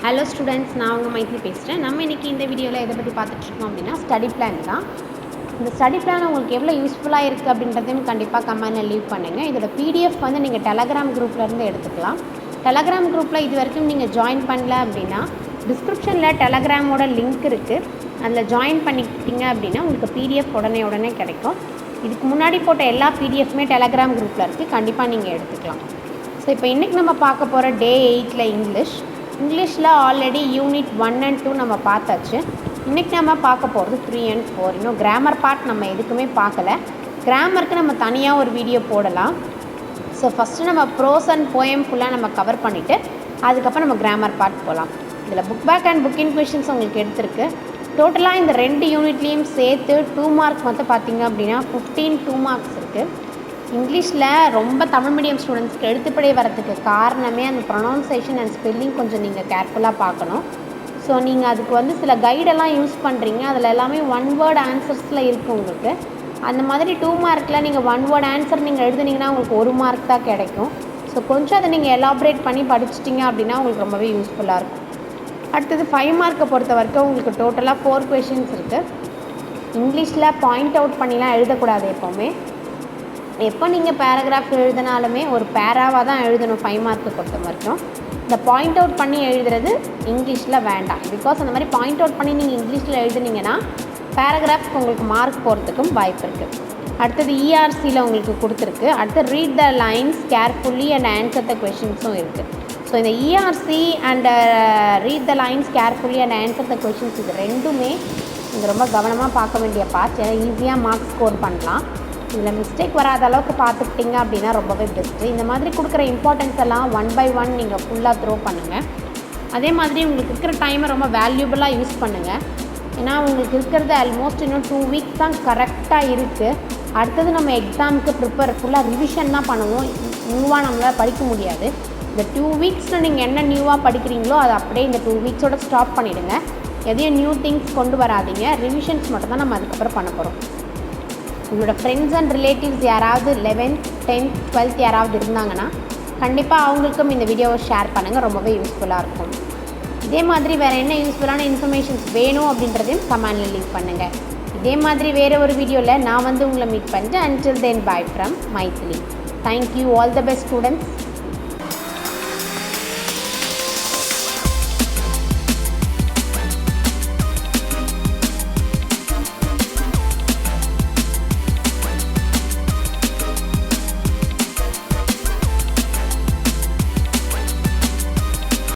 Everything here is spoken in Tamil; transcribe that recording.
ஹலோ ஸ்டூடெண்ட்ஸ், நான் உங்கள் மைத்ரி பேசுகிறேன். நம்ம இன்றைக்கி இந்த வீடியோவில் எதை பற்றி பார்த்துட்ருக்கோம் அப்படின்னா ஸ்டடி பிளான் தான். இந்த ஸ்டடி பிளான் உங்களுக்கு எவ்வளோ யூஸ்ஃபுல்லாக இருக்குது அப்படின்றதையும் கண்டிப்பாக கமெண்ட்டில் லீவ் பண்ணுங்கள். இதோட பிடிஎஃப் வந்து நீங்கள் டெலகிராம் குரூப்லேருந்து எடுத்துக்கலாம். டெலகிராம் குரூப்பில் இது வரைக்கும் நீங்கள் ஜாயின் பண்ணல அப்படின்னா டிஸ்கிரிப்ஷனில் டெலகிராமோட லிங்க் இருக்குது. அதில் ஜாயின் பண்ணிக்கிட்டீங்க அப்படின்னா உங்களுக்கு பிடிஎஃப் உடனே கிடைக்கும். இதுக்கு முன்னாடி போட்ட எல்லா பிடிஎஃப்மே டெலகிராம் குரூப்பில் இருக்குது, கண்டிப்பாக நீங்கள் எடுத்துக்கலாம். ஸோ இப்போ இன்றைக்கி நம்ம பார்க்க போகிற டே 8 இங்கிலீஷில் ஆல்ரெடி யூனிட் 1 and 2 நம்ம பார்த்தாச்சு. இன்றைக்கி நம்ம பார்க்க போகிறது 3 and 4. இன்னும் கிராமர் பார்ட் நம்ம எதுக்குமே பார்க்கல. கிராமருக்கு நம்ம தனியாக ஒரு வீடியோ போடலாம். ஸோ ஃபஸ்ட்டு நம்ம ப்ரோஸ் அண்ட் போயம் ஃபுல்லாக நம்ம கவர் பண்ணிவிட்டு அதுக்கப்புறம் நம்ம கிராமர் பார்ட் போகலாம். இதில் புக் பேக் அண்ட் புக்கின் கொஷின்ஸ் உங்களுக்கு எடுத்திருக்கு. டோட்டலாக இந்த 2 யூனிட்லேயும் சேர்த்து 2 மார்க் மட்டும் பார்த்திங்க அப்படின்னா 15 2 மார்க்ஸ் இருக்குது. இங்கிலீஷில் ரொம்ப தமிழ் மீடியம் ஸ்டூடெண்ட்ஸ்க்கு எழுத்துப்படி வரதுக்கு காரணமே அந்த ப்ரொனவுன்சேஷன் அண்ட் ஸ்பெல்லிங் கொஞ்சம் நீங்கள் கேர்ஃபுல்லாக பார்க்கணும். ஸோ நீங்கள் அதுக்கு வந்து சில கைடெல்லாம் யூஸ் பண்ணுறீங்க, அதில் எல்லாமே 1 word ஆன்சர்ஸில் இருக்குது உங்களுக்கு. அந்த மாதிரி 2 மார்க்கில் நீங்கள் 1 word ஆன்சர் நீங்கள் எழுதுனீங்கன்னா உங்களுக்கு 1 மார்க் தான் கிடைக்கும். ஸோ கொஞ்சம் அதை நீங்கள் எலாபரேட் பண்ணி படிச்சிட்டிங்க அப்படின்னா உங்களுக்கு ரொம்பவே யூஸ்ஃபுல்லாக இருக்கும். அடுத்தது 5 மார்க்கை பொறுத்த வரைக்கும் உங்களுக்கு டோட்டலாக 4 கொஷின்ஸ் இருக்குது. இங்கிலீஷில் பாயிண்ட் அவுட் பண்ணிலாம் எழுதக்கூடாது. எப்போ நீங்கள் பேராகிராஃப் எழுதினாலுமே ஒரு பேராவாக தான் எழுதணும் 5 மார்க்கு பொறுத்த வரைக்கும். இந்த பாயிண்ட் அவுட் பண்ணி எழுதுறது இங்கிலீஷில் வேண்டாம். பிகாஸ் அந்த மாதிரி பாயிண்ட் அவுட் பண்ணி நீங்கள் இங்கிலீஷில் எழுதுனீங்கன்னா பேராகிராஃப்க்கு உங்களுக்கு மார்க் போகிறதுக்கும் வாய்ப்பு இருக்குது. அடுத்தது ERCயில் உங்களுக்கு கொடுத்துருக்கு. அடுத்து read the lines carefully and answer the கொஷின்ஸும் இருக்குது. ஸோ இந்த ERC and read the lines carefully and answer the questions இது ரெண்டுமே நீங்கள் ரொம்ப கவனமாக பார்க்க வேண்டிய பார்ட்ஸ். ஏன்னா ஈஸியாக மார்க் ஸ்கோர் பண்ணலாம். இதில் மிஸ்டேக் வராத அளவுக்கு பார்த்துக்கிட்டிங்க அப்படின்னா ரொம்பவே பெஸ்ட்டு. இந்த மாதிரி கொடுக்குற இம்பார்ட்டன்ஸ் எல்லாம் 1 by 1 நீங்கள் ஃபுல்லாக த்ரோ பண்ணுங்கள். அதே மாதிரி உங்களுக்கு இருக்கிற டைமை ரொம்ப வேல்யூபிளாக யூஸ் பண்ணுங்கள். ஏன்னா உங்களுக்கு இருக்கிறது ஆல்மோஸ்ட் இன்னும் 2 வீக்ஸ் தான் கரெக்டாக இருக்குது. அடுத்தது நம்ம எக்ஸாமுக்கு ஃபுல்லாக ரிவிஷன் தான் பண்ணுவோம். நியூவாக நம்மளால் படிக்க முடியாது. இந்த 2 வீக்ஸில் நீங்கள் என்ன நியூவாக படிக்கிறீங்களோ அதை அப்படியே இந்த 2 வீக்ஸோட ஸ்டாப் பண்ணிவிடுங்க. எதையும் நியூ திங்ஸ் கொண்டு வராதிங்க. ரிவிஷன்ஸ் மட்டும் தான் நம்ம அதுக்கப்புறம் பண்ண போகிறோம். உங்களோட ஃப்ரெண்ட்ஸ் அண்ட் ரிலேட்டிவ்ஸ் யாராவது 11th 10th 12th யாராவது இருந்தாங்கன்னா கண்டிப்பாக அவங்களுக்கும் இந்த வீடியோவை ஷேர் பண்ணுங்கள். ரொம்பவே யூஸ்ஃபுல்லாக இருக்கும். இதே மாதிரி வேறு என்ன யூஸ்ஃபுல்லான இன்ஃபர்மேஷன்ஸ் வேணும் அப்படின்றதையும் கமெண்டில் லீவ் பண்ணுங்கள். இதே மாதிரி வேறு ஒரு வீடியோவில் நான் வந்து உங்களை மீட் பண்ணுறேன். Until then, bye from Mythri. Thank you. All the best, students.